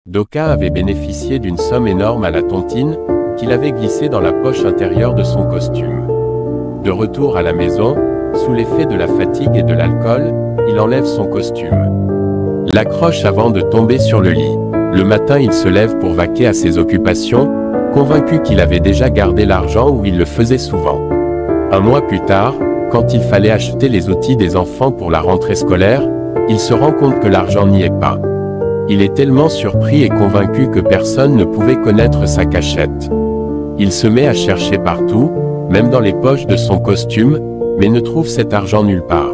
Doka avait bénéficié d'une somme énorme à la tontine, qu'il avait glissée dans la poche intérieure de son costume. De retour à la maison, sous l'effet de la fatigue et de l'alcool, il enlève son costume, l'accroche avant de tomber sur le lit. Le matin, il se lève pour vaquer à ses occupations, convaincu qu'il avait déjà gardé l'argent où il le faisait souvent. Un mois plus tard, quand il fallait acheter les outils des enfants pour la rentrée scolaire, il se rend compte que l'argent n'y est pas. Il est tellement surpris et convaincu que personne ne pouvait connaître sa cachette. Il se met à chercher partout, même dans les poches de son costume, mais ne trouve cet argent nulle part.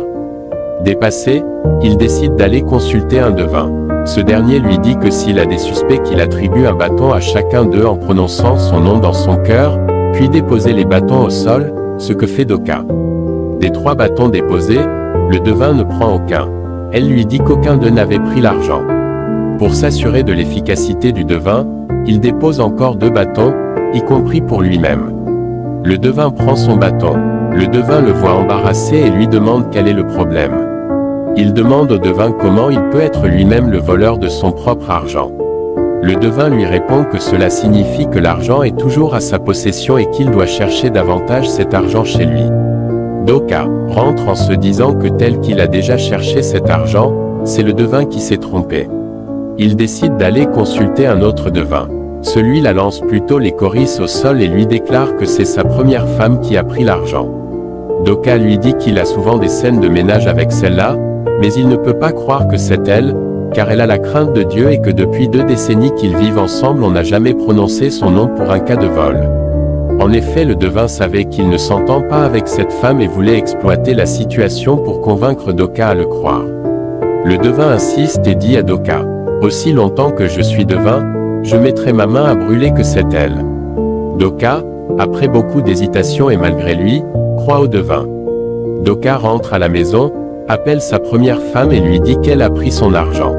Dépassé, il décide d'aller consulter un devin. Ce dernier lui dit que s'il a des suspects, qu'il attribue un bâton à chacun d'eux en prononçant son nom dans son cœur, puis déposer les bâtons au sol, ce que fait Doka. Des 3 bâtons déposés, le devin ne prend aucun. Elle lui dit qu'aucun d'eux n'avait pris l'argent. Pour s'assurer de l'efficacité du devin, il dépose encore 2 bâtons, y compris pour lui-même. Le devin prend son bâton. Le devin le voit embarrassé et lui demande quel est le problème. Il demande au devin comment il peut être lui-même le voleur de son propre argent. Le devin lui répond que cela signifie que l'argent est toujours à sa possession et qu'il doit chercher davantage cet argent chez lui. Doka rentre en se disant que tel qu'il a déjà cherché cet argent, c'est le devin qui s'est trompé. Il décide d'aller consulter un autre devin. Celui-là lance plutôt les corisses au sol et lui déclare que c'est sa première femme qui a pris l'argent. Doka lui dit qu'il a souvent des scènes de ménage avec celle-là, mais il ne peut pas croire que c'est elle, car elle a la crainte de Dieu et que depuis 2 décennies qu'ils vivent ensemble, on n'a jamais prononcé son nom pour un cas de vol. En effet, le devin savait qu'il ne s'entend pas avec cette femme et voulait exploiter la situation pour convaincre Doka à le croire. Le devin insiste et dit à Doka: « Aussi longtemps que je suis devin, je mettrai ma main à brûler que c'est elle. » Doka, après beaucoup d'hésitation et malgré lui, croit au devin. Doka rentre à la maison, appelle sa première femme et lui dit qu'elle a pris son argent.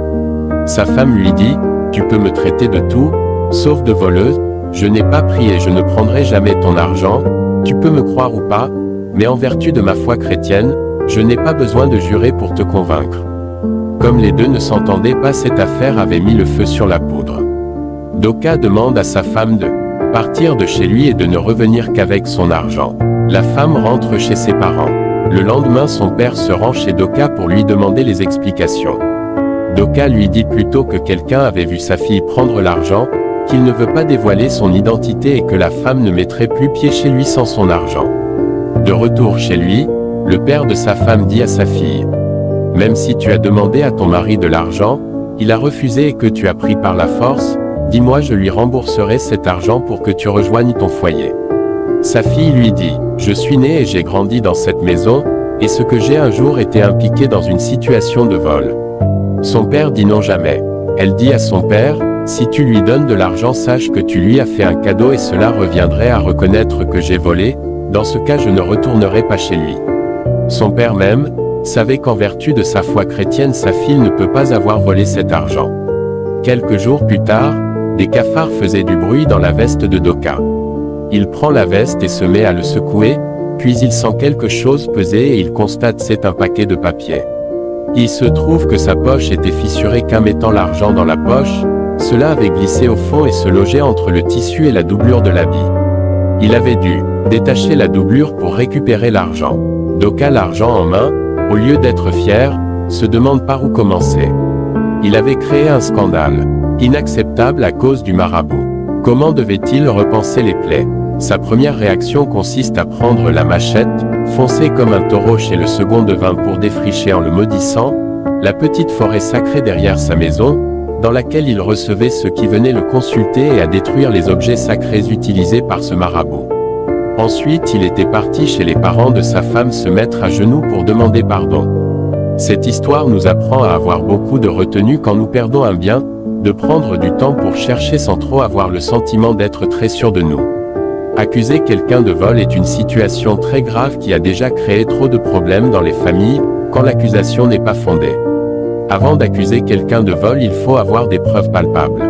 Sa femme lui dit: « Tu peux me traiter de tout, sauf de voleuse, je n'ai pas pris et je ne prendrai jamais ton argent, tu peux me croire ou pas, mais en vertu de ma foi chrétienne, je n'ai pas besoin de jurer pour te convaincre. » Comme les deux ne s'entendaient pas, cette affaire avait mis le feu sur la poudre. Doka demande à sa femme de partir de chez lui et de ne revenir qu'avec son argent. La femme rentre chez ses parents. Le lendemain, son père se rend chez Doka pour lui demander les explications. Doka lui dit plutôt que quelqu'un avait vu sa fille prendre l'argent, qu'il ne veut pas dévoiler son identité et que la femme ne mettrait plus pied chez lui sans son argent. De retour chez lui, le père de sa femme dit à sa fille: « Même si tu as demandé à ton mari de l'argent, il a refusé et que tu as pris par la force, dis-moi, je lui rembourserai cet argent pour que tu rejoignes ton foyer. » Sa fille lui dit: « Je suis née et j'ai grandi dans cette maison, et ce que j'ai un jour été impliqué dans une situation de vol. » Son père dit non jamais. Elle dit à son père: « Si tu lui donnes de l'argent, sache que tu lui as fait un cadeau et cela reviendrait à reconnaître que j'ai volé, dans ce cas je ne retournerai pas chez lui. » Son père même savait qu'en vertu de sa foi chrétienne, sa fille ne peut pas avoir volé cet argent. Quelques jours plus tard, des cafards faisaient du bruit dans la veste de Doka. Il prend la veste et se met à le secouer, puis il sent quelque chose peser et il constate c'est un paquet de papier. Il se trouve que sa poche était fissurée, qu'en mettant l'argent dans la poche, cela avait glissé au fond et se logeait entre le tissu et la doublure de l'habit. Il avait dû détacher la doublure pour récupérer l'argent. Doka, l'argent en main, au lieu d'être fier, se demande par où commencer. Il avait créé un scandale inacceptable à cause du marabout. Comment devait-il repenser les plaies? Sa première réaction consiste à prendre la machette, foncer comme un taureau chez le second devin pour défricher en le maudissant la petite forêt sacrée derrière sa maison, dans laquelle il recevait ceux qui venaient le consulter, et à détruire les objets sacrés utilisés par ce marabout. Ensuite, il était parti chez les parents de sa femme se mettre à genoux pour demander pardon. Cette histoire nous apprend à avoir beaucoup de retenue quand nous perdons un bien, de prendre du temps pour chercher sans trop avoir le sentiment d'être très sûr de nous. Accuser quelqu'un de vol est une situation très grave qui a déjà créé trop de problèmes dans les familles, quand l'accusation n'est pas fondée. Avant d'accuser quelqu'un de vol, il faut avoir des preuves palpables.